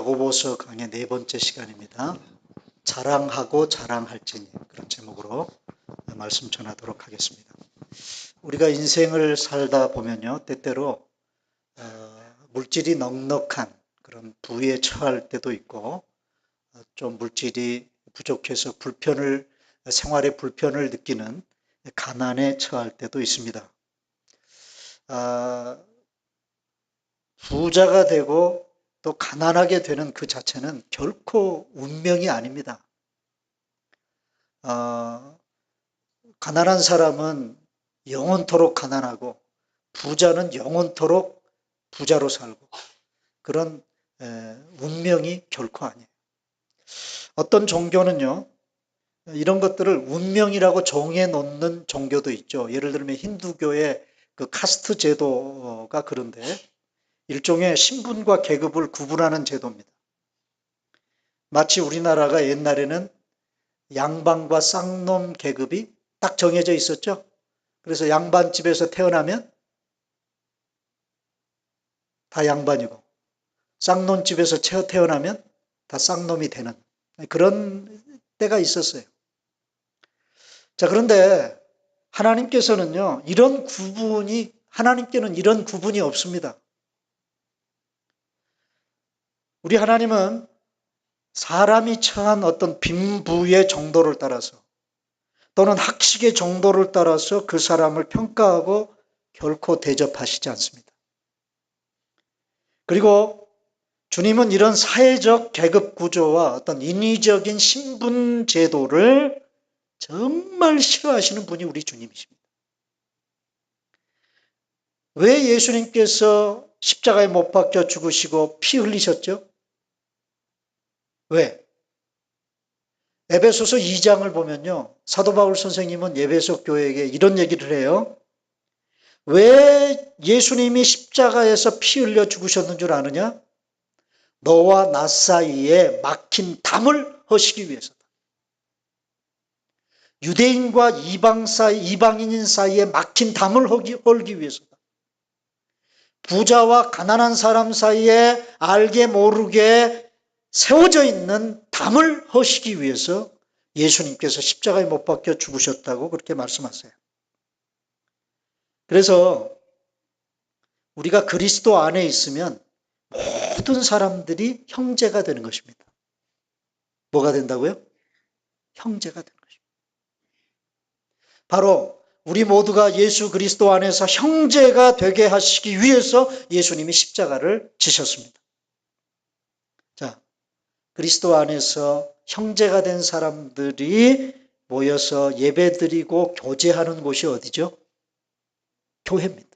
야고보서 강의 4번째 시간입니다. 자랑하고 자랑할지니, 그런 제목으로 말씀 전하도록 하겠습니다. 우리가 인생을 살다 보면요, 때때로 물질이 넉넉한 그런 부에 처할 때도 있고, 좀 물질이 부족해서 생활에 불편을 느끼는 가난에 처할 때도 있습니다. 부자가 되고 또 가난하게 되는 그 자체는 결코 운명이 아닙니다. 가난한 사람은 영원토록 가난하고 부자는 영원토록 부자로 살고, 그런 운명이 결코 아니에요. 어떤 종교는요, 이런 것들을 운명이라고 정해놓는 종교도 있죠. 예를 들면 힌두교의 그 카스트 제도가 그런데, 일종의 신분과 계급을 구분하는 제도입니다. 마치 우리나라가 옛날에는 양반과 쌍놈 계급이 딱 정해져 있었죠. 그래서 양반집에서 태어나면 다 양반이고, 쌍놈집에서 태어나면 다 쌍놈이 되는 그런 때가 있었어요. 자, 그런데 하나님께서는요, 하나님께는 이런 구분이 없습니다. 우리 하나님은 사람이 처한 어떤 빈부의 정도를 따라서 또는 학식의 정도를 따라서 그 사람을 평가하고 결코 대접하시지 않습니다. 그리고 주님은 이런 사회적 계급 구조와 어떤 인위적인 신분 제도를 정말 싫어하시는 분이 우리 주님이십니다. 왜 예수님께서 십자가에 못 박혀 죽으시고 피 흘리셨죠? 왜? 에베소서 2장을 보면요, 사도 바울 선생님은 에베소 교회에게 이런 얘기를 해요. 왜 예수님이 십자가에서 피 흘려 죽으셨는 줄 아느냐? 너와 나 사이에 막힌 담을 허시기 위해서다. 유대인과 이방인인 사이에 막힌 담을 헐기 위해서다. 부자와 가난한 사람 사이에 알게 모르게 세워져 있는 담을 허시기 위해서 예수님께서 십자가에 못 박혀 죽으셨다고 그렇게 말씀하세요. 그래서 우리가 그리스도 안에 있으면 모든 사람들이 형제가 되는 것입니다. 뭐가 된다고요? 형제가 되는 것입니다. 바로 우리 모두가 예수 그리스도 안에서 형제가 되게 하시기 위해서 예수님이 십자가를 지셨습니다. 자, 그리스도 안에서 형제가 된 사람들이 모여서 예배드리고 교제하는 곳이 어디죠? 교회입니다.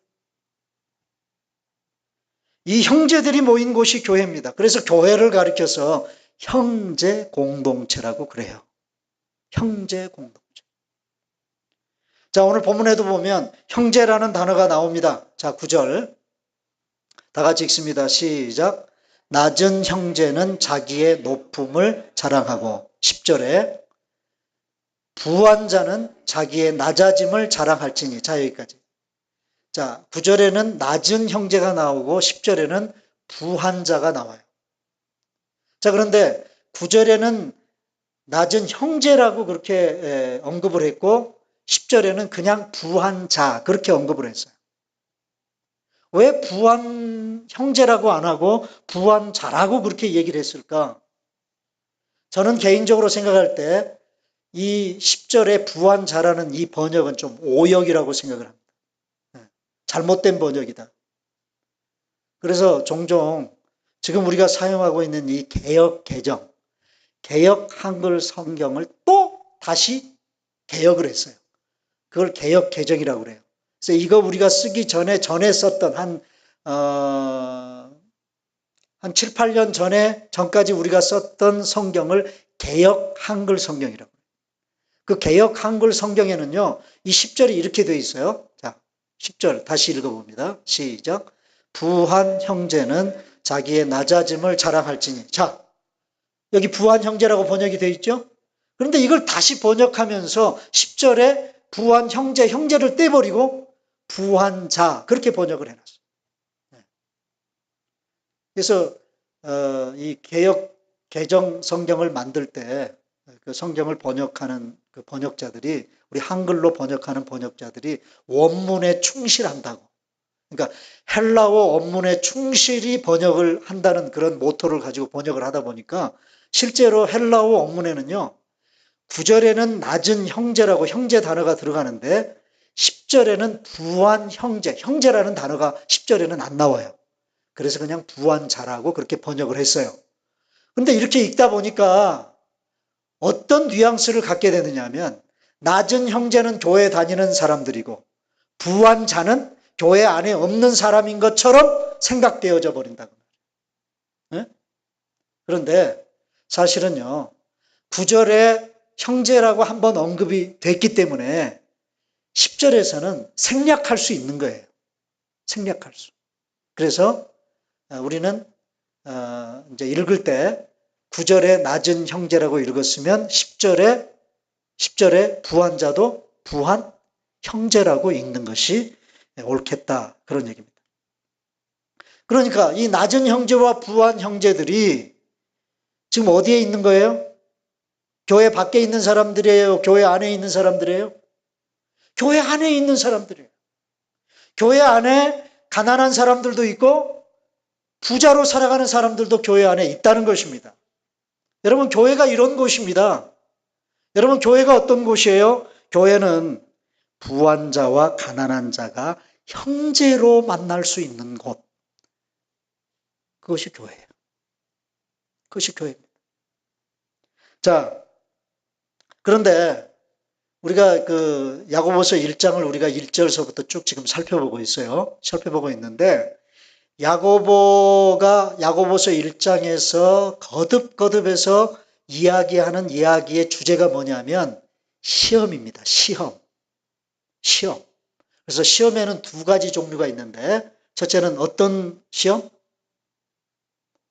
이 형제들이 모인 곳이 교회입니다. 그래서 교회를 가리켜서 형제 공동체라고 그래요. 형제 공동체. 자, 오늘 본문에도 보면 형제라는 단어가 나옵니다. 자, 9절. 다 같이 읽습니다. 시작. 낮은 형제는 자기의 높음을 자랑하고, 10절에 부한 자는 자기의 낮아짐을 자랑할지니. 자, 여기까지. 자, 9절에는 낮은 형제가 나오고 10절에는 부한 자가 나와요. 자, 그런데 9절에는 낮은 형제라고 그렇게 언급을 했고 10절에는 그냥 부한 자 그렇게 언급을 했어요. 왜 부한 형제라고 안 하고 부한 자라고 그렇게 얘기를 했을까? 저는 개인적으로 생각할 때 이 10절에 부한 자라는 이 번역은 좀 오역이라고 생각을 합니다. 잘못된 번역이다. 그래서 종종 지금 우리가 사용하고 있는 이 개역 개정, 개역 한글 성경을 또 다시 개역을 했어요. 그걸 개역 개정이라고 그래요. 그래서 이거 우리가 쓰기 전에 썼던 한 7, 8년 전까지 우리가 썼던 성경을 개역 한글 성경이라고 해요. 그 개역 한글 성경에는요, 이 10절이 이렇게 되어 있어요. 자, 10절 다시 읽어봅니다. 시작. 부한 형제는 자기의 낮아짐을 자랑할지니. 자, 여기 부한 형제라고 번역이 되어 있죠? 그런데 이걸 다시 번역하면서 10절에 부한 형제를 떼버리고 부한 자, 그렇게 번역을 해놨어요. 그래서 이 개역 개정 성경을 만들 때 그 성경을 번역하는 그 번역자들이 우리 한글로 번역하는 번역자들이 원문에 충실한다고. 그러니까 헬라어 원문에 충실히 번역을 한다는 그런 모토를 가지고 번역을 하다 보니까 실제로 헬라어 원문에는요. 9절에는 낮은 형제라고 형제 단어가 들어가는데 10절에는 부한 형제, 형제라는 단어가 10절에는 안 나와요. 그래서 그냥 부한자라고 그렇게 번역을 했어요. 근데 이렇게 읽다 보니까 어떤 뉘앙스를 갖게 되느냐 하면 낮은 형제는 교회 다니는 사람들이고 부한자는 교회 안에 없는 사람인 것처럼 생각되어져 버린다고. 네? 그런데 사실은요. 9절에 형제라고 한번 언급이 됐기 때문에 10절에서는 생략할 수 있는 거예요. 생략할 수. 그래서 우리는 이제 읽을 때 9절에 낮은 형제라고 읽었으면 10절에 부한 자도 부한 형제라고 읽는 것이 옳겠다. 그런 얘기입니다. 그러니까 이 낮은 형제와 부한 형제들이 지금 어디에 있는 거예요? 교회 밖에 있는 사람들이에요? 교회 안에 있는 사람들이에요? 교회 안에 있는 사람들이에요. 교회 안에 가난한 사람들도 있고 부자로 살아가는 사람들도 교회 안에 있다는 것입니다. 여러분, 교회가 이런 곳입니다. 여러분, 교회가 어떤 곳이에요? 교회는 부한 자와 가난한 자가 형제로 만날 수 있는 곳. 그것이 교회예요. 그것이 교회입니다. 자, 그런데 우리가 그 야고보서 1장을 우리가 1절서부터 쭉 지금 살펴보고 있어요. 살펴보고 있는데 야고보서 1장에서 거듭거듭해서 이야기하는 이야기의 주제가 뭐냐면 시험입니다. 시험. 그래서 시험에는 두 가지 종류가 있는데 첫째는 어떤 시험?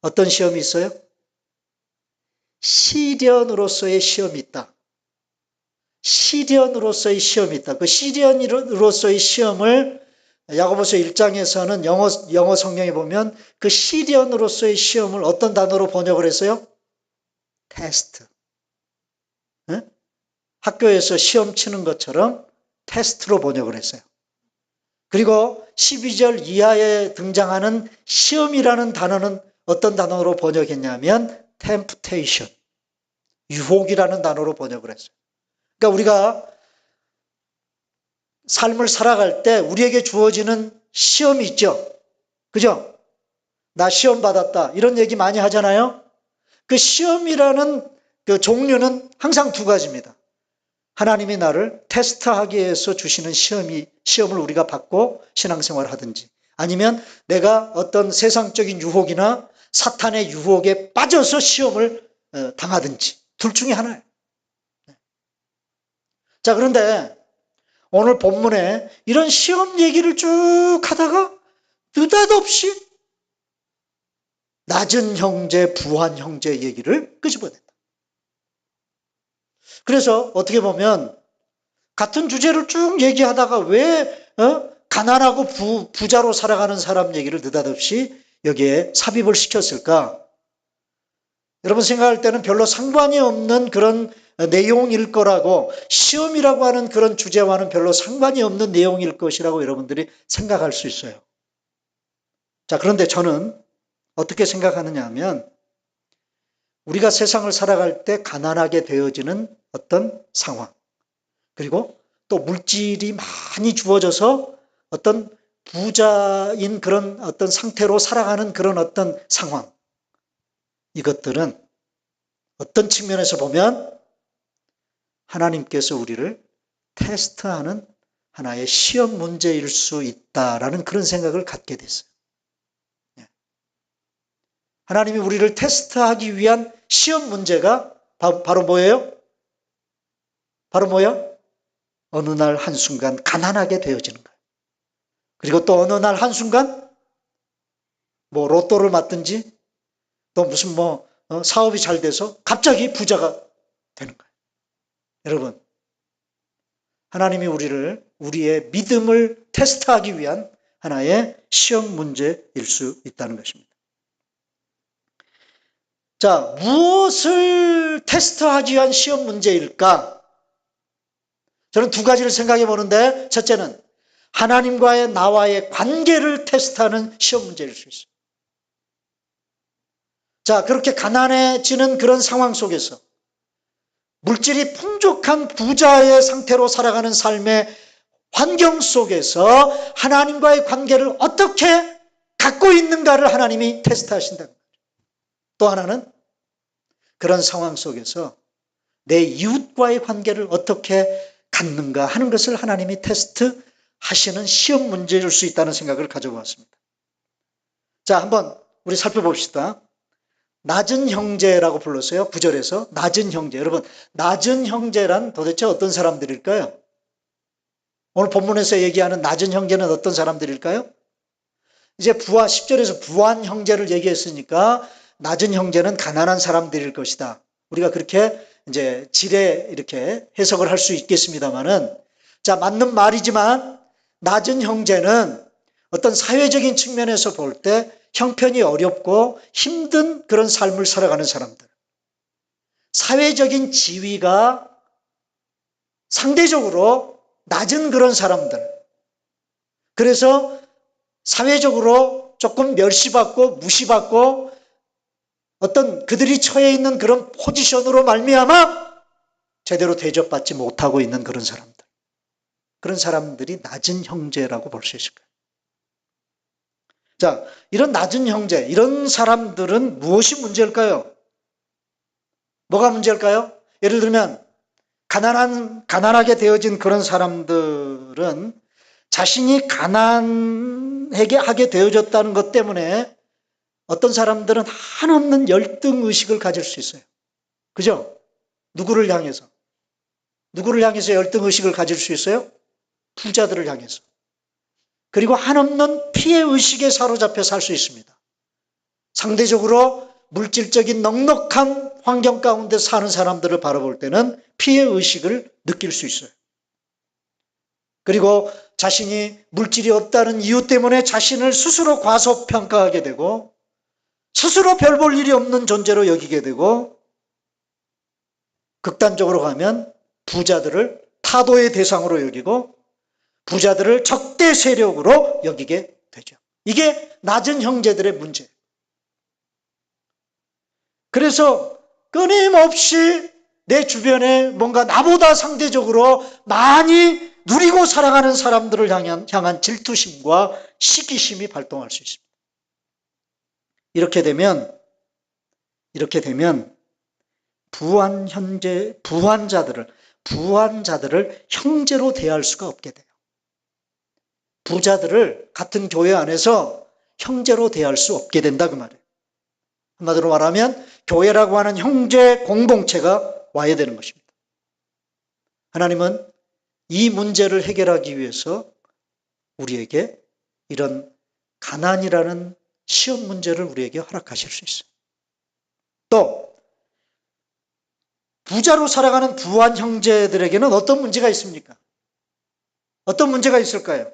어떤 시험이 있어요? 시련으로서의 시험이 있다. 시련으로서의 시험이 있다. 그 시련으로서의 시험을 야고보서 1장에서는 영어 성경에 보면 그 시련으로서의 시험을 어떤 단어로 번역을 했어요? 테스트. 네? 학교에서 시험 치는 것처럼 테스트로 번역을 했어요. 그리고 12절 이하에 등장하는 시험이라는 단어는 어떤 단어로 번역했냐면 temptation, 유혹이라는 단어로 번역을 했어요. 그러니까 우리가 삶을 살아갈 때 우리에게 주어지는 시험이 있죠. 그죠? 나 시험 받았다. 이런 얘기 많이 하잖아요. 그 시험이라는 그 종류는 항상 두 가지입니다. 하나님이 나를 테스트하기 위해서 주시는 시험을 우리가 받고 신앙생활을 하든지 아니면 내가 어떤 세상적인 유혹이나 사탄의 유혹에 빠져서 시험을 당하든지 둘 중에 하나예요. 자, 그런데 오늘 본문에 이런 시험 얘기를 쭉 하다가 느닷없이 낮은 형제, 부한 형제 얘기를 끄집어낸다. 그래서 어떻게 보면 같은 주제를 쭉 얘기하다가 왜 가난하고 부자로 살아가는 사람 얘기를 느닷없이 여기에 삽입을 시켰을까? 여러분 생각할 때는 별로 상관이 없는 그런 내용일 거라고 시험이라고 하는 그런 주제와는 별로 상관이 없는 내용일 것이라고 여러분들이 생각할 수 있어요. 자, 그런데 저는 어떻게 생각하느냐 하면 우리가 세상을 살아갈 때 가난하게 되어지는 어떤 상황 그리고 또 물질이 많이 주어져서 어떤 부자인 그런 어떤 상태로 살아가는 그런 어떤 상황 이것들은 어떤 측면에서 보면 하나님께서 우리를 테스트하는 하나의 시험 문제일 수 있다라는 그런 생각을 갖게 됐어요. 하나님이 우리를 테스트하기 위한 시험 문제가 바로 뭐예요? 바로 뭐야? 어느 날 한순간 가난하게 되어지는 거예요. 그리고 또 어느 날 한순간 뭐 로또를 맞든지 또 무슨 사업이 잘 돼서 갑자기 부자가 되는 거예요. 여러분, 하나님이 우리의 믿음을 테스트하기 위한 하나의 시험 문제일 수 있다는 것입니다. 자, 무엇을 테스트하기 위한 시험 문제일까? 저는 두 가지를 생각해 보는데, 첫째는 하나님과의 나와의 관계를 테스트하는 시험 문제일 수 있어요. 자, 그렇게 가난해지는 그런 상황 속에서 물질이 풍족한 부자의 상태로 살아가는 삶의 환경 속에서 하나님과의 관계를 어떻게 갖고 있는가를 하나님이 테스트하신다. 또 하나는 그런 상황 속에서 내 이웃과의 관계를 어떻게 갖는가 하는 것을 하나님이 테스트하시는 시험 문제일 수 있다는 생각을 가져보았습니다. 자, 한번 우리 살펴봅시다. 낮은 형제라고 불렀어요. 9절에서 낮은 형제. 여러분, 낮은 형제란 도대체 어떤 사람들일까요? 오늘 본문에서 얘기하는 낮은 형제는 어떤 사람들일까요? 이제 10절에서 부한 형제를 얘기했으니까 낮은 형제는 가난한 사람들일 것이다. 우리가 그렇게 이제 지레 이렇게 해석을 할 수 있겠습니다만은, 자, 맞는 말이지만 낮은 형제는 어떤 사회적인 측면에서 볼 때 형편이 어렵고 힘든 그런 삶을 살아가는 사람들. 사회적인 지위가 상대적으로 낮은 그런 사람들. 그래서 사회적으로 조금 멸시받고 무시받고 어떤 그들이 처해 있는 그런 포지션으로 말미암아 제대로 대접받지 못하고 있는 그런 사람들. 그런 사람들이 낮은 형제라고 볼 수 있을 거예요. 자, 이런 낮은 형제, 이런 사람들은 무엇이 문제일까요? 뭐가 문제일까요? 예를 들면 가난하게 되어진 그런 사람들은 자신이 가난하게 하게 되어졌다는 것 때문에 어떤 사람들은 한없는 열등의식을 가질 수 있어요. 그죠? 누구를 향해서? 누구를 향해서 열등의식을 가질 수 있어요? 부자들을 향해서. 그리고 한없는 피해의식에 사로잡혀 살 수 있습니다. 상대적으로 물질적인 넉넉한 환경 가운데 사는 사람들을 바라볼 때는 피해의식을 느낄 수 있어요. 그리고 자신이 물질이 없다는 이유 때문에 자신을 스스로 과소평가하게 되고 스스로 별 볼 일이 없는 존재로 여기게 되고 극단적으로 가면 부자들을 타도의 대상으로 여기고 부자들을 적대 세력으로 여기게 되죠. 이게 낮은 형제들의 문제예요. 그래서 끊임없이 내 주변에 뭔가 나보다 상대적으로 많이 누리고 살아가는 사람들을 향한 질투심과 시기심이 발동할 수 있습니다. 이렇게 되면 부한자들을 형제로 대할 수가 없게 돼요. 부자들을 같은 교회 안에서 형제로 대할 수 없게 된다 그 말이에요. 한마디로 말하면 교회라고 하는 형제 공동체가 와야 되는 것입니다. 하나님은 이 문제를 해결하기 위해서 우리에게 이런 가난이라는 시험 문제를 우리에게 허락하실 수 있어요. 또 부자로 살아가는 부한 형제들에게는 어떤 문제가 있습니까? 어떤 문제가 있을까요?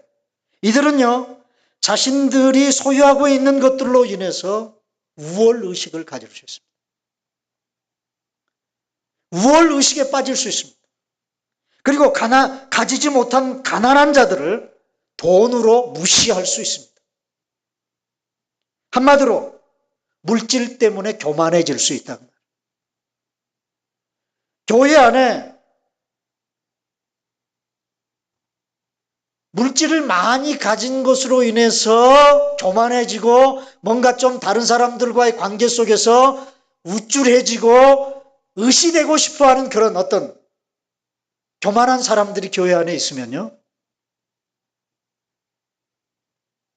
이들은요, 자신들이 소유하고 있는 것들로 인해서 우월의식을 가질 수 있습니다. 우월의식에 빠질 수 있습니다. 그리고 가지지 못한 가난한 자들을 돈으로 무시할 수 있습니다. 한마디로 물질 때문에 교만해질 수 있다. 교회 안에 물질을 많이 가진 것으로 인해서 교만해지고 뭔가 좀 다른 사람들과의 관계 속에서 우쭐해지고 의시되고 싶어하는 그런 어떤 교만한 사람들이 교회 안에 있으면요,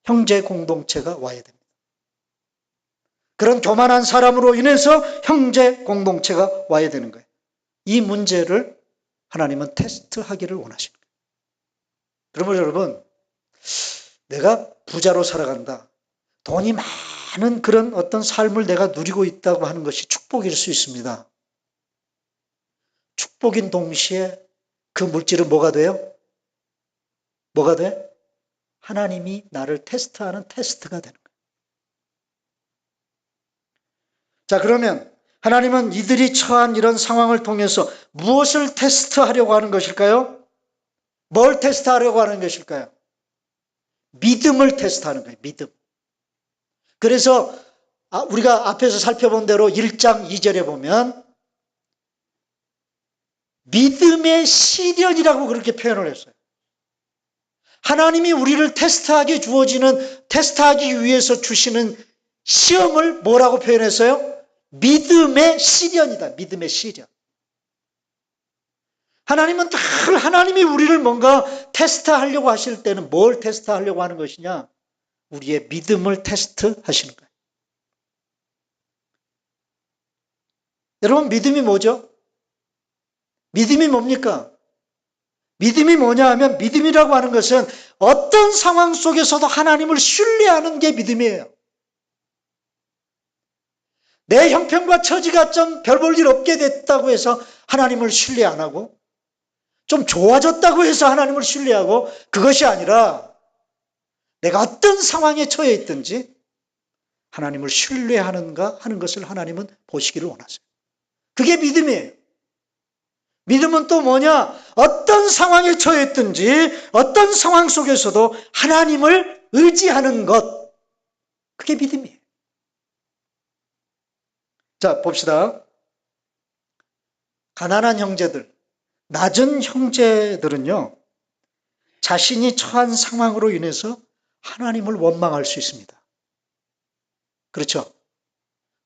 형제 공동체가 와야 됩니다. 그런 교만한 사람으로 인해서 형제 공동체가 와야 되는 거예요. 이 문제를 하나님은 테스트하기를 원하시는 거예요. 여러분, 내가 부자로 살아간다. 돈이 많은 그런 어떤 삶을 내가 누리고 있다고 하는 것이 축복일 수 있습니다. 축복인 동시에 그 물질은 뭐가 돼요? 뭐가 돼? 하나님이 나를 테스트하는 테스트가 되는 거예요. 자, 그러면 하나님은 이들이 처한 이런 상황을 통해서 무엇을 테스트하려고 하는 것일까요? 뭘 테스트하려고 하는 것일까요? 믿음을 테스트하는 거예요. 믿음. 그래서 우리가 앞에서 살펴본 대로 1장 2절에 보면 믿음의 시련이라고 그렇게 표현을 했어요. 하나님이 우리를 테스트하기 위해서 주시는 시험을 뭐라고 표현했어요? 믿음의 시련이다. 믿음의 시련. 하나님은 늘 하나님이 우리를 뭔가 테스트하려고 하실 때는 뭘 테스트하려고 하는 것이냐? 우리의 믿음을 테스트하시는 거예요. 여러분, 믿음이 뭐죠? 믿음이 뭡니까? 믿음이 뭐냐 하면 믿음이라고 하는 것은 어떤 상황 속에서도 하나님을 신뢰하는 게 믿음이에요. 내 형편과 처지가 좀 별 볼 일 없게 됐다고 해서 하나님을 신뢰 안 하고 좀 좋아졌다고 해서 하나님을 신뢰하고 그것이 아니라 내가 어떤 상황에 처해 있든지 하나님을 신뢰하는가 하는 것을 하나님은 보시기를 원하세요. 그게 믿음이에요. 믿음은 또 뭐냐? 어떤 상황에 처해 있든지 어떤 상황 속에서도 하나님을 의지하는 것. 그게 믿음이에요. 자, 봅시다. 가난한 형제들, 낮은 형제들은요, 자신이 처한 상황으로 인해서 하나님을 원망할 수 있습니다. 그렇죠?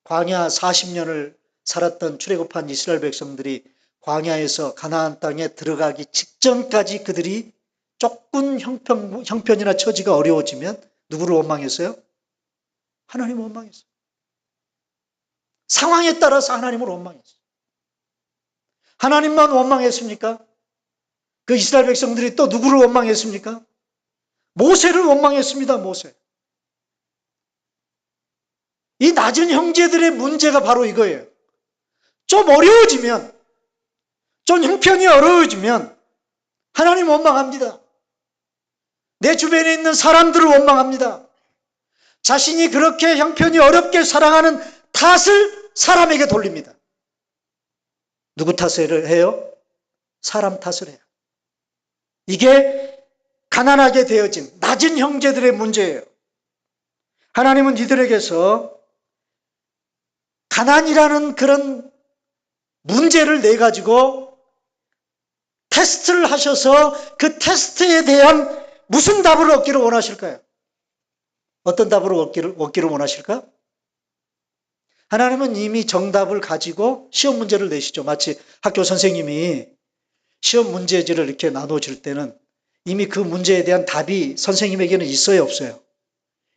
광야 40년을 살았던 출애굽한 이스라엘 백성들이 광야에서 가나안 땅에 들어가기 직전까지 그들이 조금 형편이나 처지가 어려워지면 누구를 원망했어요? 하나님을 원망했어요. 상황에 따라서 하나님을 원망했어요. 하나님만 원망했습니까? 그 이스라엘 백성들이 또 누구를 원망했습니까? 모세를 원망했습니다. 모세. 이 낮은 형제들의 문제가 바로 이거예요. 좀 어려워지면, 좀 형편이 어려워지면 하나님 원망합니다. 내 주변에 있는 사람들을 원망합니다. 자신이 그렇게 형편이 어렵게 살아가는 탓을 사람에게 돌립니다. 누구 탓을 해요? 사람 탓을 해요. 이게 가난하게 되어진 낮은 형제들의 문제예요. 하나님은 이들에게서 가난이라는 그런 문제를 내가지고 테스트를 하셔서 그 테스트에 대한 무슨 답을 얻기를 원하실까요? 어떤 답을 얻기를 원하실까? 하나님은 이미 정답을 가지고 시험 문제를 내시죠. 마치 학교 선생님이 시험 문제지를 이렇게 나눠줄 때는 이미 그 문제에 대한 답이 선생님에게는 있어요, 없어요?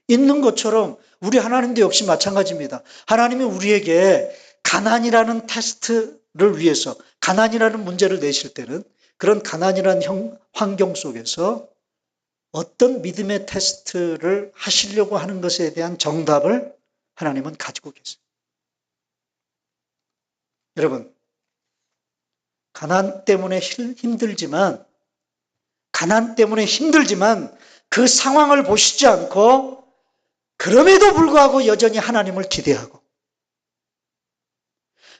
있는 것처럼 우리 하나님도 역시 마찬가지입니다. 하나님이 우리에게 가난이라는 테스트를 위해서 가난이라는 문제를 내실 때는 그런 가난이라는 환경 속에서 어떤 믿음의 테스트를 하시려고 하는 것에 대한 정답을 하나님은 가지고 계세요. 여러분, 가난 때문에 힘들지만 그 상황을 보시지 않고 그럼에도 불구하고 여전히 하나님을 기대하고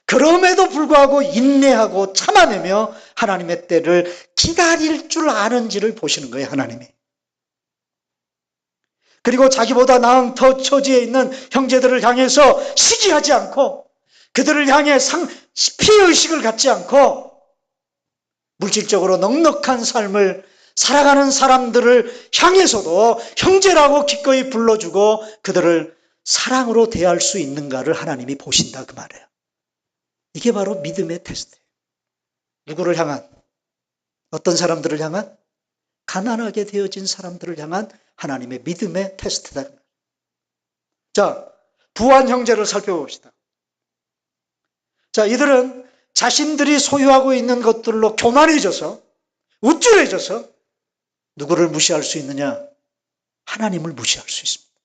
그럼에도 불구하고 인내하고 참아내며 하나님의 때를 기다릴 줄 아는지를 보시는 거예요, 하나님이. 그리고 자기보다 나은 더 처지에 있는 형제들을 향해서 시기하지 않고 그들을 향해 피의식을 갖지 않고 물질적으로 넉넉한 삶을 살아가는 사람들을 향해서도 형제라고 기꺼이 불러주고 그들을 사랑으로 대할 수 있는가를 하나님이 보신다 그 말이에요. 이게 바로 믿음의 테스트예요. 누구를 향한? 어떤 사람들을 향한? 가난하게 되어진 사람들을 향한 하나님의 믿음의 테스트다. 자, 부한 형제를 살펴봅시다. 자, 이들은 자신들이 소유하고 있는 것들로 교만해져서 우쭐해져서 누구를 무시할 수 있느냐? 하나님을 무시할 수 있습니다.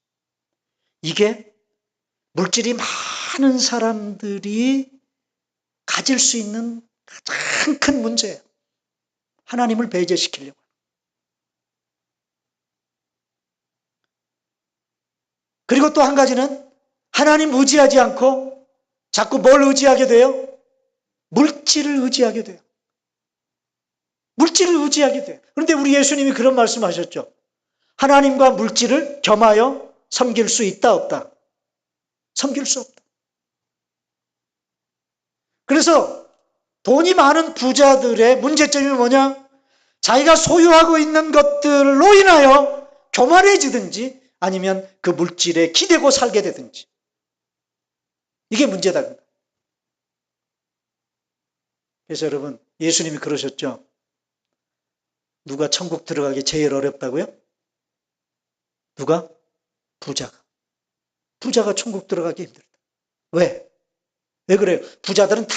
이게 물질이 많은 사람들이 가질 수 있는 가장 큰 문제예요. 하나님을 배제시키려고. 그리고 또 한 가지는 하나님 의지하지 않고 자꾸 뭘 의지하게 돼요? 물질을 의지하게 돼요. 물질을 의지하게 돼요. 그런데 우리 예수님이 그런 말씀하셨죠. 하나님과 물질을 겸하여 섬길 수 있다, 없다? 섬길 수 없다. 그래서 돈이 많은 부자들의 문제점이 뭐냐? 자기가 소유하고 있는 것들로 인하여 교만해지든지 아니면 그 물질에 기대고 살게 되든지. 이게 문제다. 그래서 여러분, 예수님이 그러셨죠. 누가 천국 들어가기 제일 어렵다고요? 누가? 부자가. 부자가 천국 들어가기 힘들다. 왜? 왜 그래요? 부자들은 다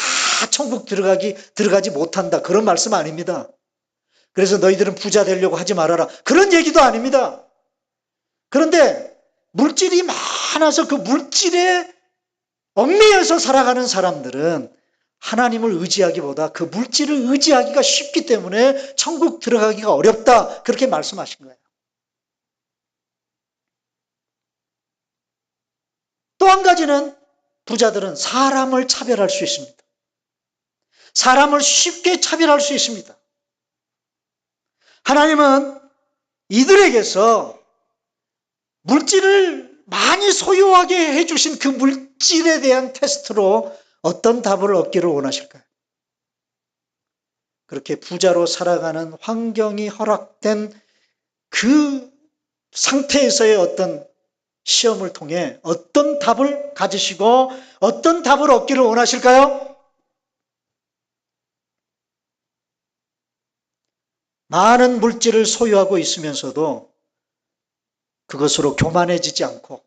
천국 들어가지 못한다. 그런 말씀 아닙니다. 그래서 너희들은 부자 되려고 하지 말아라. 그런 얘기도 아닙니다. 그런데 물질이 많아서 그 물질에 얽매여서 살아가는 사람들은 하나님을 의지하기보다 그 물질을 의지하기가 쉽기 때문에 천국 들어가기가 어렵다. 그렇게 말씀하신 거예요. 또 한 가지는 부자들은 사람을 차별할 수 있습니다. 사람을 쉽게 차별할 수 있습니다. 하나님은 이들에게서 물질을 많이 소유하게 해주신 그 물질에 대한 테스트로 어떤 답을 얻기를 원하실까요? 그렇게 부자로 살아가는 환경이 허락된 그 상태에서의 어떤 시험을 통해 어떤 답을 가지시고 어떤 답을 얻기를 원하실까요? 많은 물질을 소유하고 있으면서도 그것으로 교만해지지 않고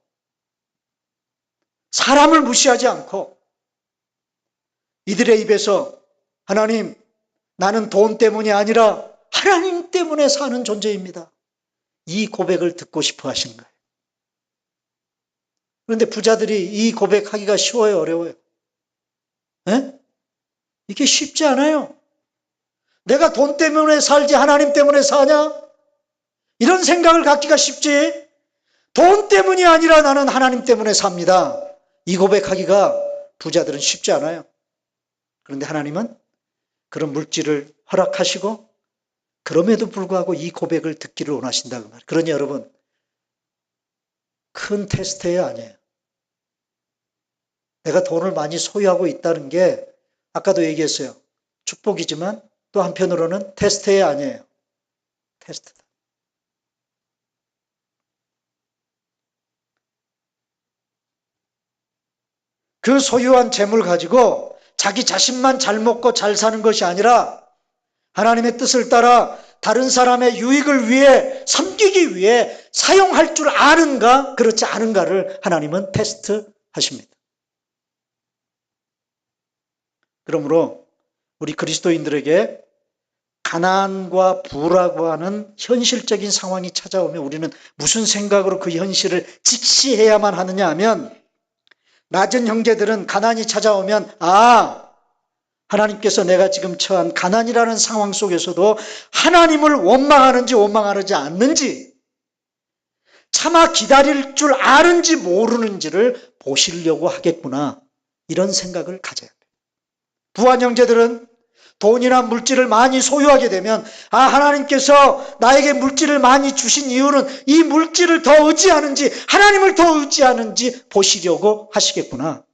사람을 무시하지 않고 이들의 입에서 하나님, 나는 돈 때문이 아니라 하나님 때문에 사는 존재입니다. 이 고백을 듣고 싶어 하시는 거예요. 그런데 부자들이 이 고백하기가 쉬워요, 어려워요? 에? 이게 쉽지 않아요. 내가 돈 때문에 살지 하나님 때문에 사냐? 이런 생각을 갖기가 쉽지. 돈 때문이 아니라 나는 하나님 때문에 삽니다. 이 고백하기가 부자들은 쉽지 않아요. 그런데 하나님은 그런 물질을 허락하시고 그럼에도 불구하고 이 고백을 듣기를 원하신다고 말이에요. 그러니 여러분, 큰 테스트예요, 아니에요? 내가 돈을 많이 소유하고 있다는 게 아까도 얘기했어요. 축복이지만 또 한편으로는 테스트예요, 아니에요? 테스트다. 그 소유한 재물 가지고 자기 자신만 잘 먹고 잘 사는 것이 아니라 하나님의 뜻을 따라 다른 사람의 유익을 위해 섬기기 위해 사용할 줄 아는가 그렇지 않은가를 하나님은 테스트하십니다. 그러므로 우리 그리스도인들에게 가난과 부라고 하는 현실적인 상황이 찾아오면 우리는 무슨 생각으로 그 현실을 직시해야만 하느냐 하면 낮은 형제들은 가난이 찾아오면 하나님께서 내가 지금 처한 가난이라는 상황 속에서도 하나님을 원망하는지 원망하지 않는지 차마 기다릴 줄 아는지 모르는지를 보시려고 하겠구나 이런 생각을 가져야 돼요. 부한 형제들은 돈이나 물질을 많이 소유하게 되면 하나님께서 나에게 물질을 많이 주신 이유는 이 물질을 더 의지하는지 하나님을 더 의지하는지 보시려고 하시겠구나.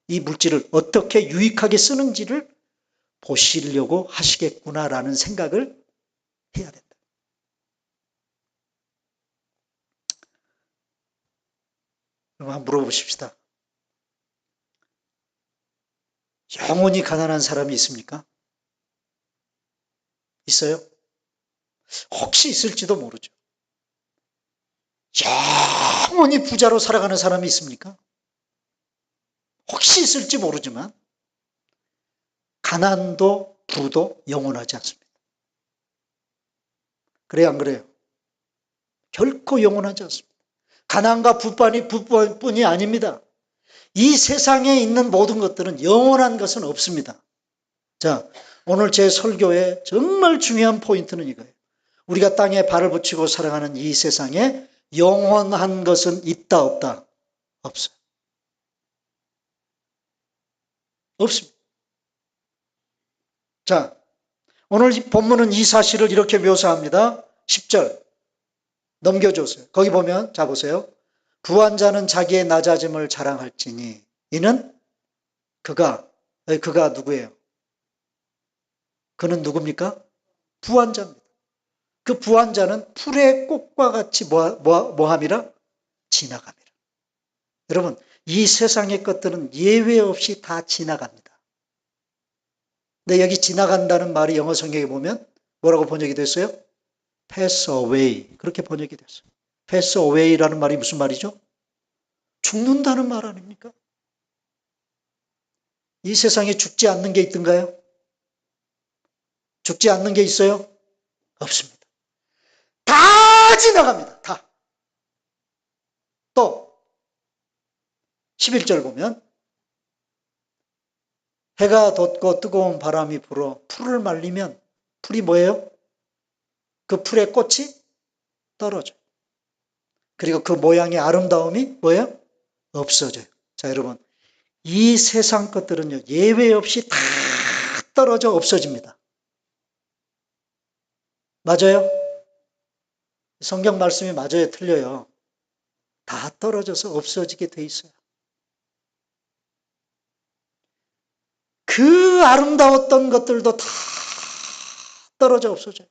이 물질을 어떻게 유익하게 쓰는지를 보시려고 하시겠구나라는 생각을 해야 된다. 그럼 한번 물어보십시다. 영원히 가난한 사람이 있습니까? 있어요? 혹시 있을지도 모르죠. 영원히 부자로 살아가는 사람이 있습니까? 혹시 있을지 모르지만 가난도 부도 영원하지 않습니다. 그래요, 안 그래요? 결코 영원하지 않습니다. 가난과 부뿐이 아닙니다. 이 세상에 있는 모든 것들은 영원한 것은 없습니다. 자, 오늘 제 설교의 정말 중요한 포인트는 이거예요. 우리가 땅에 발을 붙이고 살아가는 이 세상에 영원한 것은 있다 없다? 없어요. 없습니다. 자, 오늘 이 본문은 이 사실을 이렇게 묘사합니다. 10절 넘겨줬어요. 거기 보면 자 보세요. 부한 자는 자기의 낮아짐을 자랑할지니 이는 그가 누구예요? 그는 누굽니까? 부한 자입니다. 그 부한 자는 풀의 꽃과 같이 뭐함이라? 지나갑니다. 여러분, 이 세상의 것들은 예외 없이 다 지나갑니다. 근데 여기 지나간다는 말이 영어 성경에 보면 뭐라고 번역이 됐어요? pass away. 그렇게 번역이 됐어요. pass away라는 말이 무슨 말이죠? 죽는다는 말 아닙니까? 이 세상에 죽지 않는 게 있던가요? 죽지 않는 게 있어요? 없습니다. 다 지나갑니다. 다. 또 11절 보면 해가 돋고 뜨거운 바람이 불어 풀을 말리면 풀이 뭐예요? 그 풀의 꽃이 떨어져요. 그리고 그 모양의 아름다움이 뭐예요? 없어져요. 자, 여러분, 이 세상 것들은요, 예외 없이 다 떨어져 없어집니다. 맞아요? 성경 말씀이 맞아요? 틀려요? 다 떨어져서 없어지게 돼 있어요. 그 아름다웠던 것들도 다 떨어져 없어져요.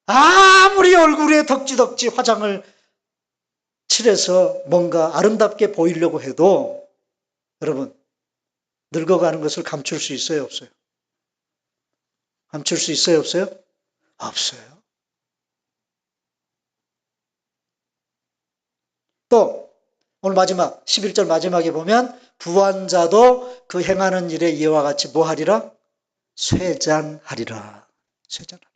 아무리 얼굴에 덕지덕지 화장을 칠해서 뭔가 아름답게 보이려고 해도 여러분, 늙어가는 것을 감출 수 있어요? 없어요? 감출 수 있어요? 없어요? 없어요. 또 오늘 마지막 11절 마지막에 보면 부한 자도 그 행하는 일에 이와 같이 뭐 하리라? 쇠잔하리라. 쇠잔하리라.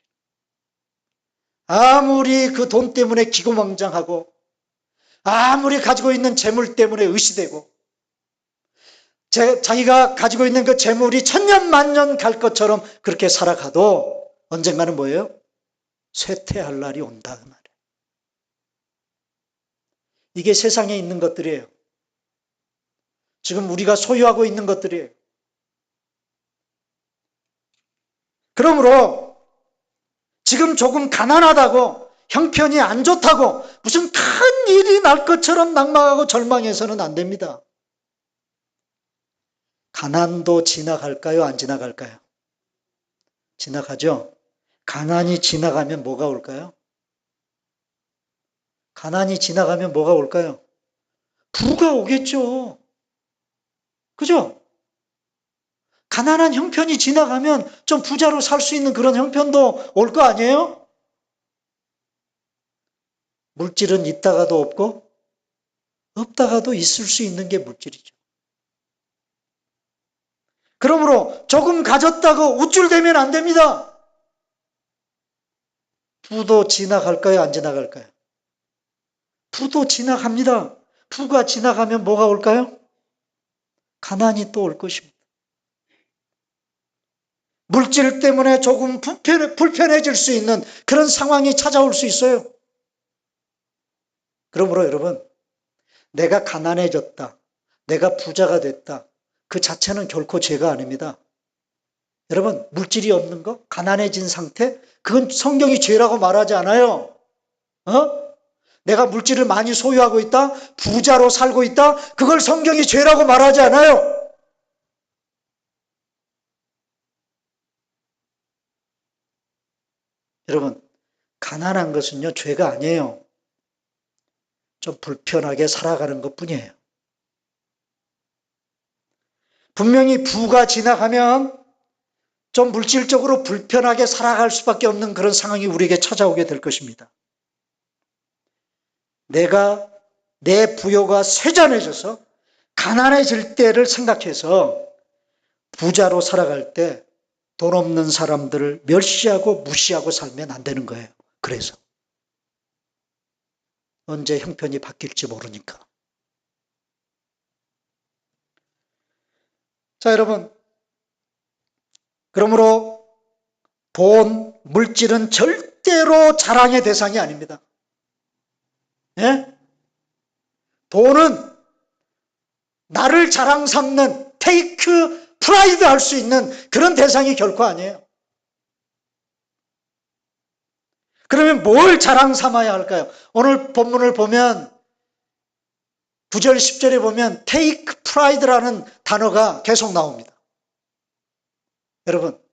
아무리 그 돈 때문에 기고망장하고 아무리 가지고 있는 재물 때문에 의시되고 자기가 가지고 있는 그 재물이 천년만년 갈 것처럼 그렇게 살아가도 언젠가는 뭐예요? 쇠퇴할 날이 온다 그 말이에요. 이게 세상에 있는 것들이에요. 지금 우리가 소유하고 있는 것들이에요. 그러므로 지금 조금 가난하다고 형편이 안 좋다고 무슨 큰 일이 날 것처럼 낙망하고 절망해서는 안 됩니다. 가난도 지나갈까요? 안 지나갈까요? 지나가죠. 가난이 지나가면 뭐가 올까요? 가난이 지나가면 뭐가 올까요? 부가 오겠죠. 그죠? 가난한 형편이 지나가면 좀 부자로 살 수 있는 그런 형편도 올 거 아니에요? 물질은 있다가도 없고 없다가도 있을 수 있는 게 물질이죠. 그러므로 조금 가졌다고 우쭐대면 안 됩니다. 부도 지나갈까요? 안 지나갈까요? 부도 지나갑니다. 부가 지나가면 뭐가 올까요? 가난이 또 올 것입니다. 물질 때문에 조금 불편해질 수 있는 그런 상황이 찾아올 수 있어요. 그러므로 여러분, 내가 가난해졌다, 내가 부자가 됐다, 그 자체는 결코 죄가 아닙니다. 여러분, 물질이 없는 거, 가난해진 상태, 그건 성경이 죄라고 말하지 않아요. 내가 물질을 많이 소유하고 있다, 부자로 살고 있다, 그걸 성경이 죄라고 말하지 않아요. 여러분, 가난한 것은요, 죄가 아니에요. 좀 불편하게 살아가는 것 뿐이에요. 분명히 부가 지나가면 좀 물질적으로 불편하게 살아갈 수밖에 없는 그런 상황이 우리에게 찾아오게 될 것입니다. 내 부여가 쇠잔해져서 가난해질 때를 생각해서 부자로 살아갈 때 돈 없는 사람들을 멸시하고 무시하고 살면 안 되는 거예요. 그래서 언제 형편이 바뀔지 모르니까. 자, 여러분, 그러므로 돈, 물질은 절대로 자랑의 대상이 아닙니다. 예? 돈은 나를 자랑 삼는 테이크 프라이드 할 수 있는 그런 대상이 결코 아니에요. 그러면 뭘 자랑 삼아야 할까요? 오늘 본문을 보면 9절 10절에 보면 take pride라는 단어가 계속 나옵니다. 여러분,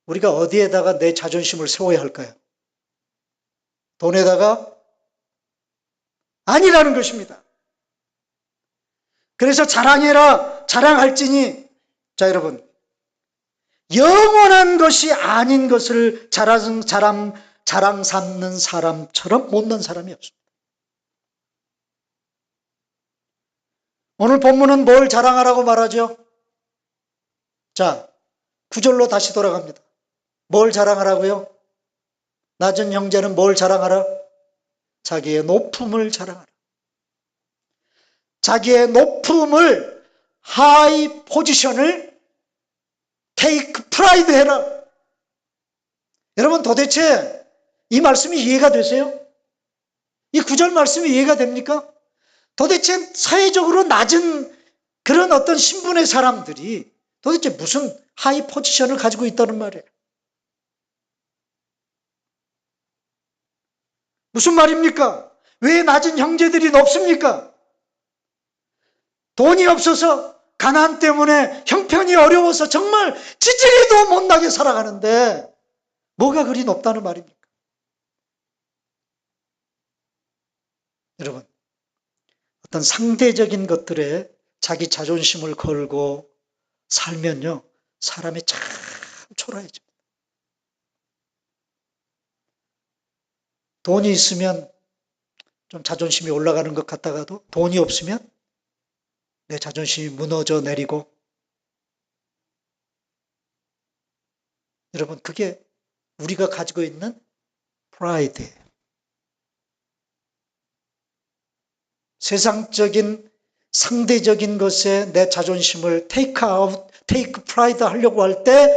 우리가 어디에다가 내 자존심을 세워야 할까요? 돈에다가? 아니라는 것입니다. 그래서 자랑해라, 자랑할지니, 자 여러분, 영원한 것이 아닌 것을 자랑 삼는 사람처럼 못난 사람이 없습니다. 오늘 본문은 뭘 자랑하라고 말하죠? 자, 9절로 다시 돌아갑니다. 뭘 자랑하라고요? 낮은 형제는 뭘 자랑하라? 자기의 높음을 자랑하라. 자기의 높음을, 하이 포지션을 take pride 해라. 여러분, 도대체 이 말씀이 이해가 되세요? 이 9절 말씀이 이해가 됩니까? 도대체 사회적으로 낮은 그런 어떤 신분의 사람들이 도대체 무슨 하이 포지션을 가지고 있다는 말이에요? 무슨 말입니까? 왜 낮은 형제들이 높습니까? 돈이 없어서 가난 때문에 형편이 어려워서 정말 지지리도 못나게 살아가는데 뭐가 그리 높다는 말입니까? 여러분, 어떤 상대적인 것들에 자기 자존심을 걸고 살면요, 사람이 참 초라해집니다. 돈이 있으면 좀 자존심이 올라가는 것 같다가도 돈이 없으면 내 자존심이 무너져 내리고, 여러분, 그게 우리가 가지고 있는 프라이드예요. 세상적인 상대적인 것에 내 자존심을 take pride 하려고 할 때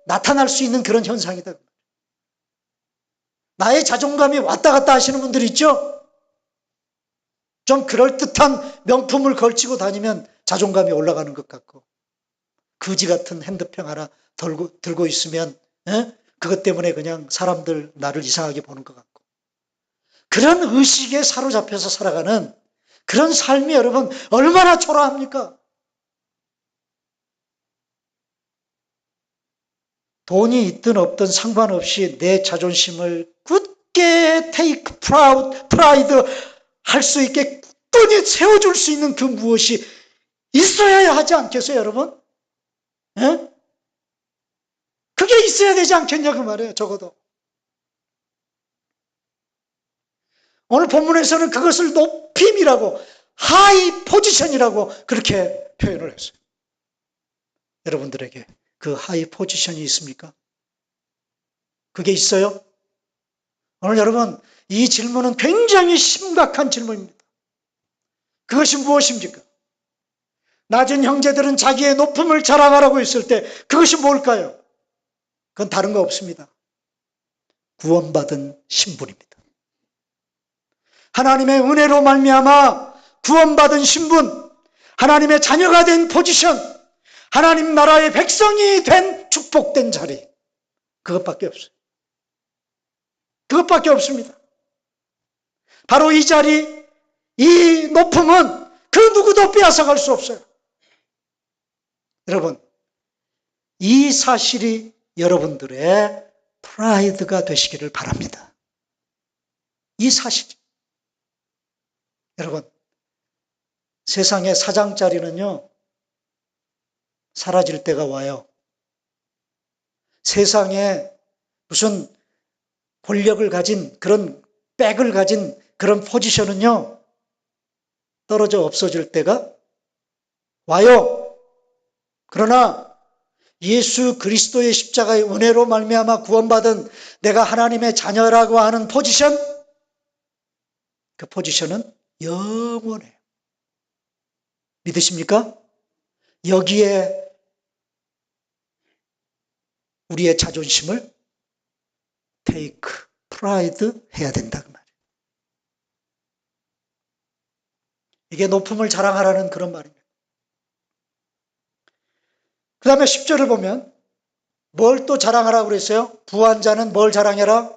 나타날 수 있는 그런 현상이다. 나의 자존감이 왔다 갔다 하시는 분들 있죠? 좀 그럴듯한 명품을 걸치고 다니면 자존감이 올라가는 것 같고, 거지 같은 핸드폰 하나 들고 있으면 그것 때문에 그냥 사람들 나를 이상하게 보는 것 같고, 그런 의식에 사로잡혀서 살아가는 그런 삶이 여러분 얼마나 초라합니까? 돈이 있든 없든 상관없이 내 자존심을 굳게 take pride 할 수 있게 굳건히 세워줄 수 있는 그 무엇이 있어야 하지 않겠어요, 여러분? 예? 그게 있어야 되지 않겠냐 그 말이에요, 적어도. 오늘 본문에서는 그것을 높임이라고, 하이 포지션이라고 그렇게 표현을 했어요. 여러분들에게 그 하이 포지션이 있습니까? 그게 있어요? 오늘 여러분, 이 질문은 굉장히 심각한 질문입니다. 그것이 무엇입니까? 낮은 형제들은 자기의 높음을 자랑하라고 했을 때 그것이 뭘까요? 그건 다른 거 없습니다. 구원받은 신분입니다. 하나님의 은혜로 말미암아 구원받은 신분, 하나님의 자녀가 된 포지션, 하나님 나라의 백성이 된 축복된 자리, 그것밖에 없어요. 그것밖에 없습니다. 바로 이 자리, 이 높음은 그 누구도 빼앗아갈 수 없어요. 여러분, 이 사실이 여러분들의 프라이드가 되시기를 바랍니다. 이 사실. 여러분, 세상의 사장자리는요, 사라질 때가 와요. 세상에 무슨 권력을 가진 그런 백을 가진 그런 포지션은요, 떨어져 없어질 때가 와요. 그러나 예수 그리스도의 십자가의 은혜로 말미암아 구원받은 내가 하나님의 자녀라고 하는 포지션, 그 포지션은 영원해요. 믿으십니까? 여기에 우리의 자존심을 take pride 해야 된다 그 말이에요. 이게 높음을 자랑하라는 그런 말입니다. 그 다음에 10절을 보면 뭘 또 자랑하라고 그랬어요? 부한 자는 뭘 자랑해라?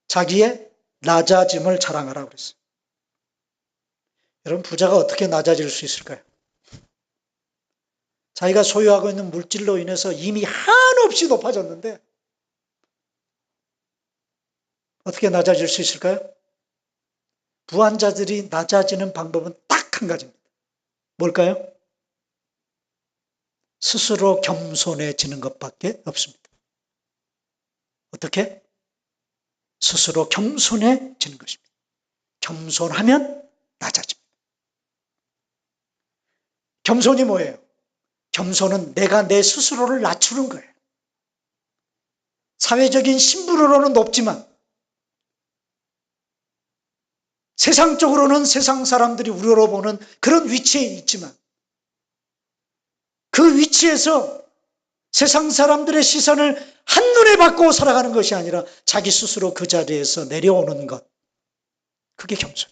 자기의 낮아짐을 자랑하라고 그랬어요. 여러분, 부자가 어떻게 낮아질 수 있을까요? 자기가 소유하고 있는 물질로 인해서 이미 한없이 높아졌는데 어떻게 낮아질 수 있을까요? 부한 자들이 낮아지는 방법은 딱 한 가지입니다. 뭘까요? 스스로 겸손해지는 것밖에 없습니다. 어떻게? 스스로 겸손해지는 것입니다. 겸손하면 낮아집니다. 겸손이 뭐예요? 겸손은 내가 내 스스로를 낮추는 거예요. 사회적인 신분으로는 높지만 세상적으로는 세상 사람들이 우러러 보는 그런 위치에 있지만 그 위치에서 세상 사람들의 시선을 한눈에 받고 살아가는 것이 아니라 자기 스스로 그 자리에서 내려오는 것. 그게 겸손.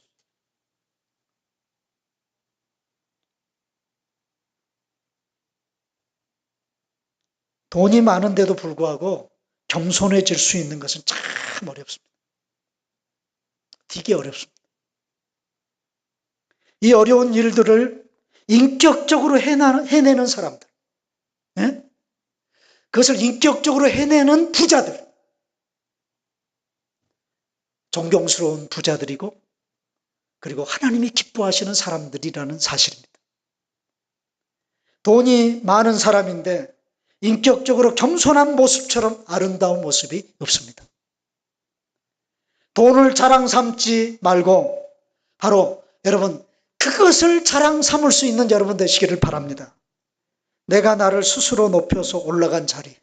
돈이 많은데도 불구하고 겸손해질 수 있는 것은 참 어렵습니다. 되게 어렵습니다. 이 어려운 일들을 인격적으로 해내는 사람들, 예? 그것을 인격적으로 해내는 부자들, 존경스러운 부자들이고 그리고 하나님이 기뻐하시는 사람들이라는 사실입니다. 돈이 많은 사람인데 인격적으로 겸손한 모습처럼 아름다운 모습이 없습니다. 돈을 자랑 삼지 말고 바로 여러분 그것을 자랑 삼을 수 있는 여러분 되시기를 바랍니다. 내가 나를 스스로 높여서 올라간 자리.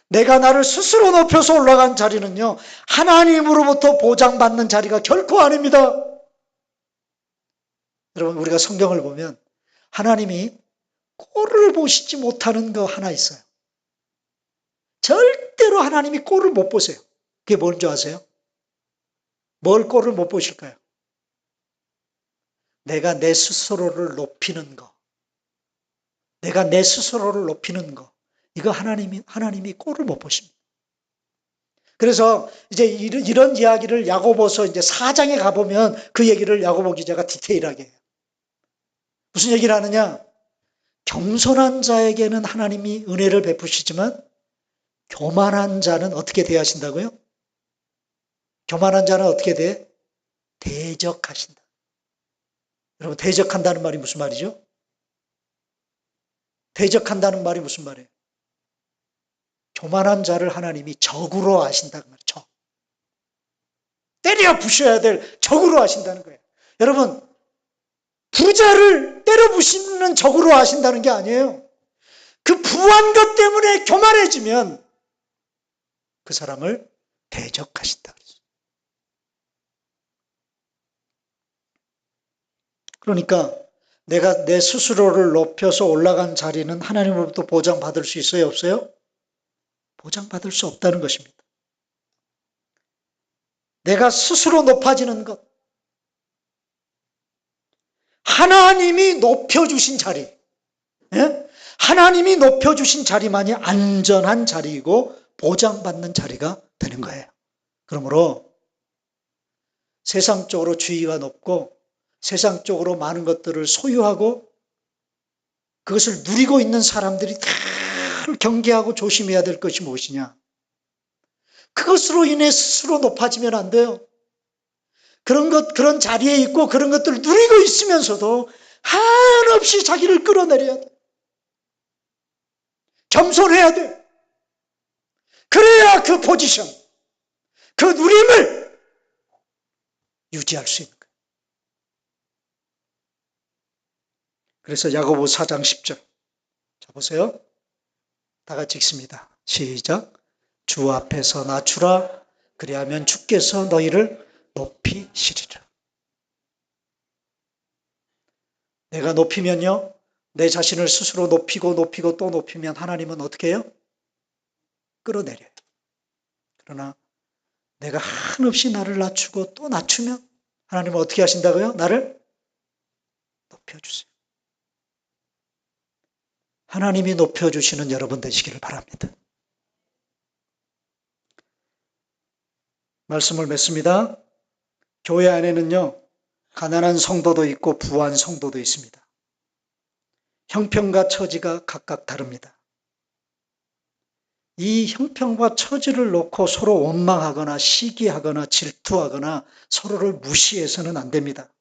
내가 나를 스스로 높여서 올라간 자리는요. 하나님으로부터 보장받는 자리가 결코 아닙니다. 여러분 우리가 성경을 보면 하나님이 꼴을 보시지 못하는 거 하나 있어요. 절대로 하나님이 꼴을 못 보세요. 그게 뭔지 아세요? 뭘 꼴을 못 보실까요? 내가 내 스스로를 높이는 거. 내가 내 스스로를 높이는 거. 이거 하나님이 꼴을 못 보십니다. 그래서 이제 이런 이야기를 야고보서 이제 4장에 가보면 그 얘기를 야고보 기자가 디테일하게 해요. 무슨 얘기를 하느냐? 겸손한 자에게는 하나님이 은혜를 베푸시지만 교만한 자는 어떻게 대하신다고요? 교만한 자는 어떻게 돼? 대적하신다. 여러분 대적한다는 말이 무슨 말이죠? 대적한다는 말이 무슨 말이에요? 교만한 자를 하나님이 적으로 아신다는 말이죠. 때려 부셔야 될 적으로 아신다는 거예요. 여러분 부자를 때려 부시는 적으로 아신다는 게 아니에요. 그 부한 것 때문에 교만해지면 그 사람을 대적하신다. 그러니까 내가 내 스스로를 높여서 올라간 자리는 하나님으로부터 보장받을 수 있어요? 없어요? 보장받을 수 없다는 것입니다. 내가 스스로 높아지는 것. 하나님이 높여주신 자리. 예? 하나님이 높여주신 자리만이 안전한 자리이고 보장받는 자리가 되는 거예요. 그러므로 세상적으로 주의가 높고 세상적으로 많은 것들을 소유하고 그것을 누리고 있는 사람들이 다 경계하고 조심해야 될 것이 무엇이냐? 그것으로 인해 스스로 높아지면 안 돼요. 그런 자리에 있고 그런 것들을 누리고 있으면서도 한없이 자기를 끌어내려야 돼. 겸손해야 돼. 그래야 그 포지션, 그 누림을 유지할 수 있는 거예요. 그래서 야고보 4장 10절. 자, 보세요. 다 같이 읽습니다. 시작. 주 앞에서 낮추라. 그리하면 주께서 너희를 높이시리라. 내가 높이면요. 내 자신을 스스로 높이고 또 높이면 하나님은 어떻게 해요? 끌어내려요. 그러나 내가 한없이 나를 낮추고 또 낮추면 하나님은 어떻게 하신다고요? 나를 높여주세요. 하나님이 높여주시는 여러분 되시기를 바랍니다. 말씀을 맺습니다. 교회 안에는요, 가난한 성도도 있고 부한 성도도 있습니다. 형편과 처지가 각각 다릅니다. 이 형편과 처지를 놓고 서로 원망하거나 시기하거나 질투하거나 서로를 무시해서는 안 됩니다.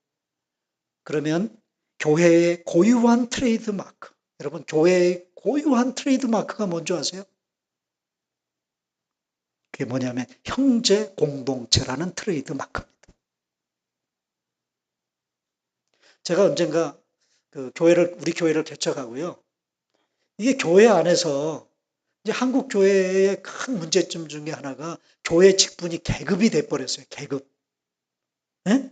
그러면 교회의 고유한 트레이드 마크, 여러분 교회의 고유한 트레이드 마크가 뭔지 아세요? 그게 뭐냐면 형제 공동체라는 트레이드 마크입니다. 제가 언젠가 우리 교회를 개척하고요. 이게 교회 안에서 이제 한국 교회의 큰 문제점 중에 하나가 교회 직분이 계급이 돼버렸어요. 계급. 네?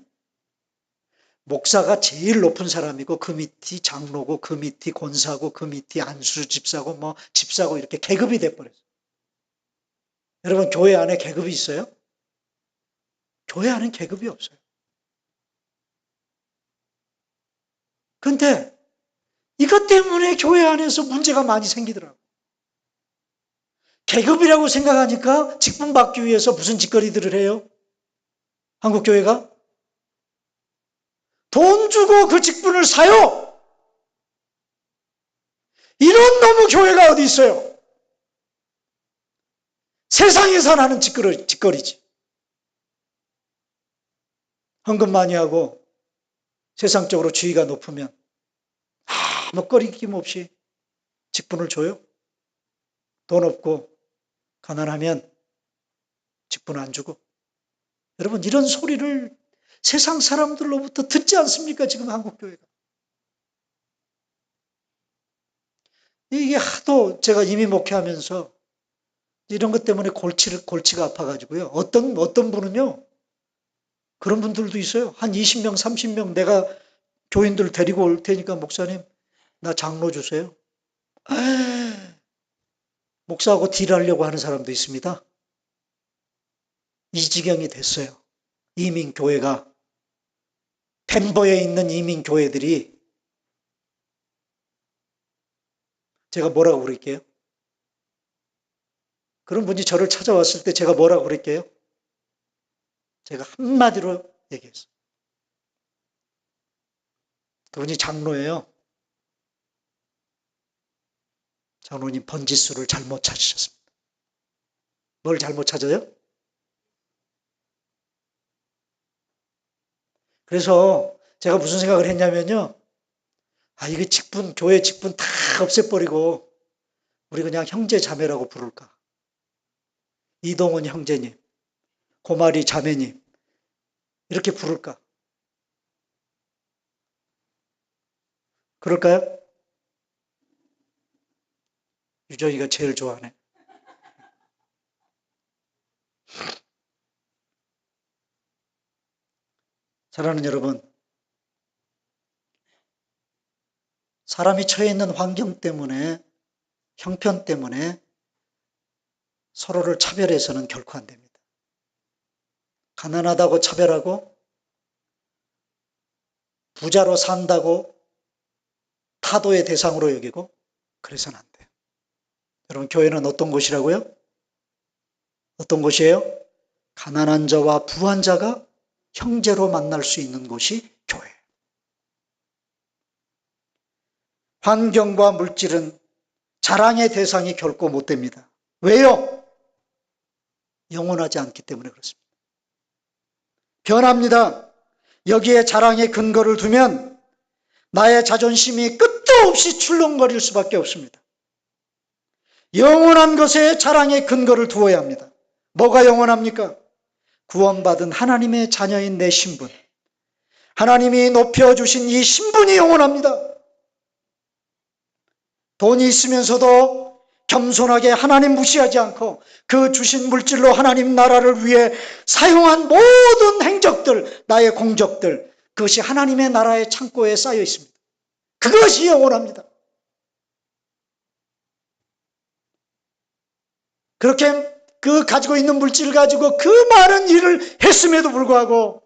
목사가 제일 높은 사람이고 그 밑이 장로고 그 밑이 권사고 그 밑이 안수 집사고 뭐 집사고 이렇게 계급이 돼버렸어요. 여러분 교회 안에 계급이 있어요? 교회 안에 계급이 없어요. 근데 이것 때문에 교회 안에서 문제가 많이 생기더라고요. 계급이라고 생각하니까 직분 받기 위해서 무슨 짓거리들을 해요? 한국 교회가? 돈 주고 그 직분을 사요. 이런 놈의 교회가 어디 있어요? 세상에서 나는 짓거리지. 헌금 많이 하고 세상적으로 지위가 높으면 아무 꺼리낌 없이 직분을 줘요. 돈 없고 가난하면 직분 안 주고. 여러분 이런 소리를 세상 사람들로부터 듣지 않습니까? 지금 한국 교회가. 이게 하도 제가 이미 목회하면서 이런 것 때문에 골치가 아파가지고요. 어떤 분은요. 그런 분들도 있어요. 한 20명, 30명 내가 교인들 데리고 올 테니까 목사님 나 장로 주세요. 목사하고 딜하려고 하는 사람도 있습니다. 이 지경이 됐어요. 이민교회가. 덴버에 있는 이민교회들이 제가 뭐라고 그럴게요? 그런 분이 저를 찾아왔을 때 제가 뭐라고 그럴게요? 제가 한마디로 얘기했어요. 그분이 장로예요. 장로님 번지수를 잘못 찾으셨습니다. 뭘 잘못 찾아요? 그래서 제가 무슨 생각을 했냐면요. 이게 교회 직분 다 없애버리고 우리 그냥 형제 자매라고 부를까? 이동훈 형제님, 고마리 자매님 이렇게 부를까? 그럴까요? 유정이가 제일 좋아하네. 사랑하는 여러분, 사람이 처해 있는 환경 때문에, 형편 때문에 서로를 차별해서는 결코 안 됩니다. 가난하다고 차별하고 부자로 산다고 타도의 대상으로 여기고 그래서는 안 돼요. 여러분 교회는 어떤 곳이라고요? 어떤 곳이에요? 가난한 자와 부한 자가 형제로 만날 수 있는 곳이 교회. 환경과 물질은 자랑의 대상이 결코 못 됩니다. 왜요? 영원하지 않기 때문에 그렇습니다. 변합니다. 여기에 자랑의 근거를 두면 나의 자존심이 끝도 없이 출렁거릴 수밖에 없습니다. 영원한 것에 자랑의 근거를 두어야 합니다. 뭐가 영원합니까? 구원받은 하나님의 자녀인 내 신분. 하나님이 높여주신 이 신분이 영원합니다. 돈이 있으면서도 겸손하게 하나님 무시하지 않고 그 주신 물질로 하나님 나라를 위해 사용한 모든 행적들, 나의 공적들, 그것이 하나님의 나라의 창고에 쌓여 있습니다. 그것이 영원합니다. 그렇게 그 가지고 있는 물질을 가지고 그 많은 일을 했음에도 불구하고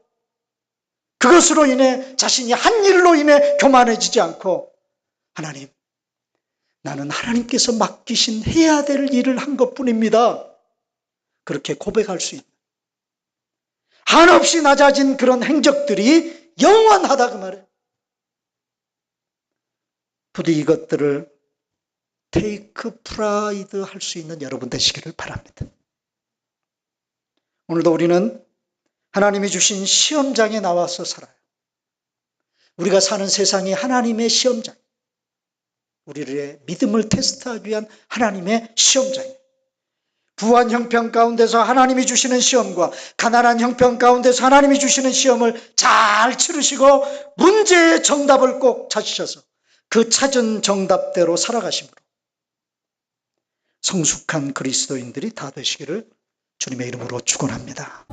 그것으로 인해 자신이 한 일로 인해 교만해지지 않고 하나님, 나는 하나님께서 맡기신 해야 될 일을 한 것뿐입니다. 그렇게 고백할 수 있는, 한없이 낮아진 그런 행적들이 영원하다 그 말이에요. 부디 이것들을 테이크 프라이드 할 수 있는 여러분 되시기를 바랍니다. 오늘도 우리는 하나님이 주신 시험장에 나와서 살아요. 우리가 사는 세상이 하나님의 시험장, 우리의 믿음을 테스트하기 위한 하나님의 시험장이에요. 부한 형편 가운데서 하나님이 주시는 시험과 가난한 형편 가운데서 하나님이 주시는 시험을 잘 치르시고 문제의 정답을 꼭 찾으셔서 그 찾은 정답대로 살아가심으로 성숙한 그리스도인들이 다 되시기를 주님의 이름으로 축원합니다.